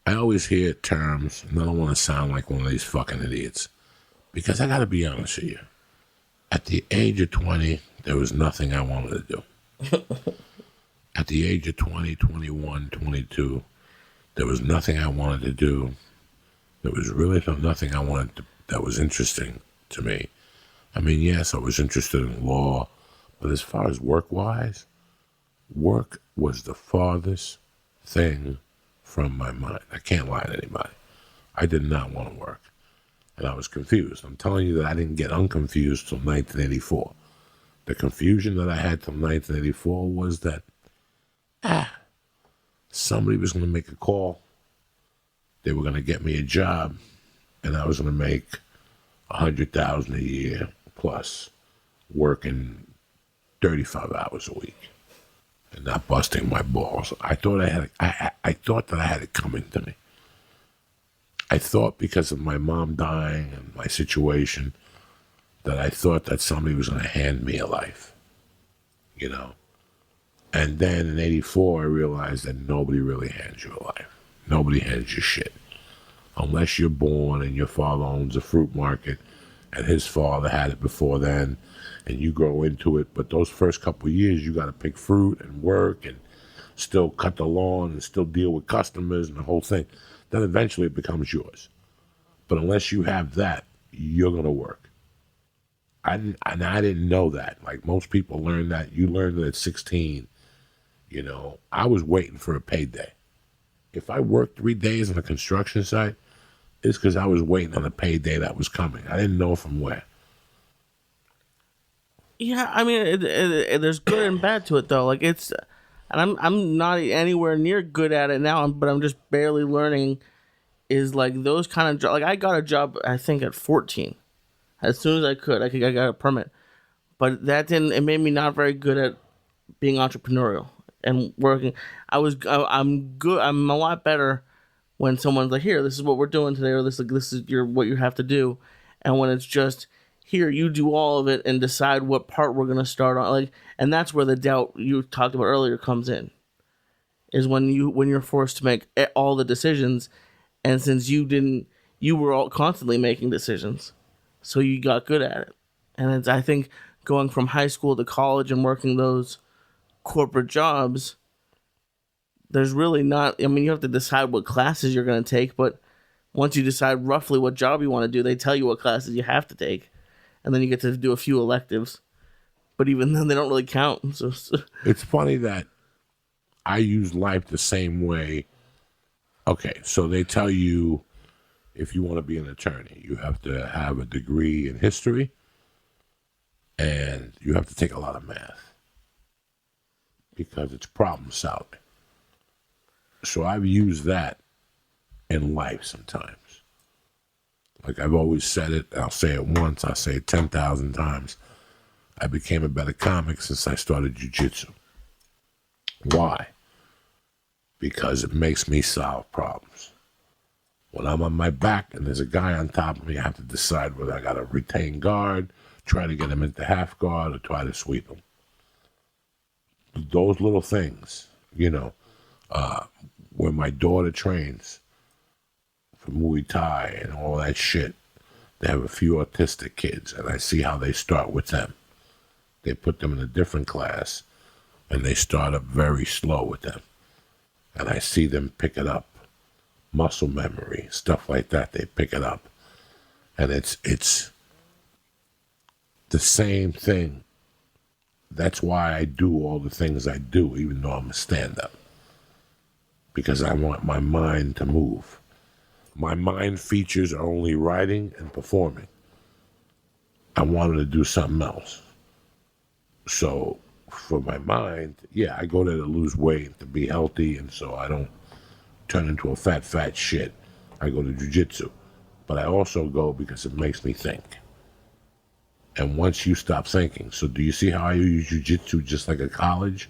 I always hear terms, and I don't want to sound like one of these fucking idiots, because I got to be honest with you. At the age of 20, there was nothing I wanted to do. At the age of 20, 21, 22, there was nothing I wanted to do. There was really nothing I wanted to, that was interesting to me. I mean, yes, I was interested in law, but as far as work-wise, work was the farthest thing from my mind. I can't lie to anybody. I did not want to work, and I was confused. I'm telling you that I didn't get unconfused till 1984. The confusion that I had till 1984 was that somebody was going to make a call. They were going to get me a job, and I was going to make $100,000 a year plus, working 35 hours a week and not busting my balls. I thought I thought that I had it coming to me. I thought because of my mom dying and my situation that I thought that somebody was going to hand me a life, you know. And then in 84, I realized that nobody really hands you a life. Nobody hands you shit. Unless you're born and your father owns a fruit market and his father had it before then and you grow into it. But those first couple of years, you got to pick fruit and work and still cut the lawn and still deal with customers and the whole thing. Then eventually it becomes yours. But unless you have that, you're going to work. I didn't know that. Like most people learn that. You learn it at 16. You know, I was waiting for a payday. If I worked 3 days on a construction site, it's because I was waiting on a payday that was coming. I didn't know from where. Yeah, I mean, there's good and bad to it though. Like it's, and I'm not anywhere near good at it now, but I'm just barely learning. Is like those kind of like I got a job I think at 14, as soon as I could. I got a permit, but that didn't. It made me not very good at being entrepreneurial and working. I'm good. I'm a lot better when someone's like, "Here, this is what we're doing today," or "This is what you have to do," and when it's just here, you do all of it and decide what part we're gonna start on. Like, and that's where the doubt you talked about earlier comes in. Is when you're forced to make all the decisions, and since you were all constantly making decisions, so you got good at it. And it's, I think going from high school to college and working those corporate jobs, there's really not. I mean, you have to decide what classes you're going to take, but once you decide roughly what job you want to do, they tell you what classes you have to take, and then you get to do a few electives. But even then, they don't really count. So It's funny that I use life the same way. Okay, so they tell you if you want to be an attorney, you have to have a degree in history and you have to take a lot of math because it's problem solving. So I've used that in life sometimes. Like I've always said it, I'll say it once, I'll say it 10,000 times. I became a better comic since I started jiu-jitsu. Why? Because it makes me solve problems. When I'm on my back and there's a guy on top of me, I have to decide whether I got to retain guard, try to get him into half guard, or try to sweep him. Those little things, you know, when my daughter trains for Muay Thai and all that shit, they have a few autistic kids, and I see how they start with them. They put them in a different class, and they start up very slow with them. And I see them pick it up. Muscle memory, stuff like that, they pick it up. And it's the same thing. That's why I do all the things I do, even though I'm a stand-up. Because I want my mind to move. My mind features are only writing and performing. I wanted to do something else. So for my mind, yeah, I go there to lose weight, to be healthy, and so I don't turn into a fat shit. I go to jiu-jitsu. But I also go because it makes me think. And once you stop thinking, so do you see how I use jiu-jitsu just like a college?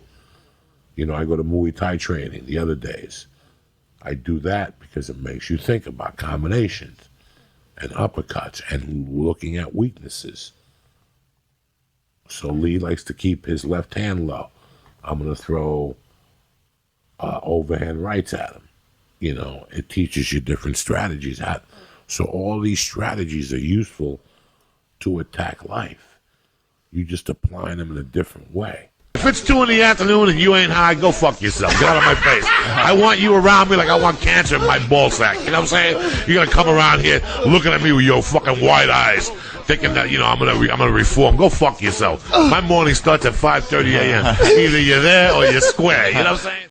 You know, I go to Muay Thai training the other days. I do that because it makes you think about combinations and uppercuts and looking at weaknesses. So Lee likes to keep his left hand low. I'm going to throw overhand rights at him. it teaches you different strategies. So all these strategies are useful to attack life. You just apply them in a different way. If it's 2 in the afternoon and you ain't high, go fuck yourself. Get out of my face. I want you around me like I want cancer in my ball sack. You know what I'm saying? You're gonna come around here looking at me with your fucking wide eyes, thinking that I'm gonna reform. Go fuck yourself. My morning starts at 5:30 a.m. Either you're there or you're square. You know what I'm saying?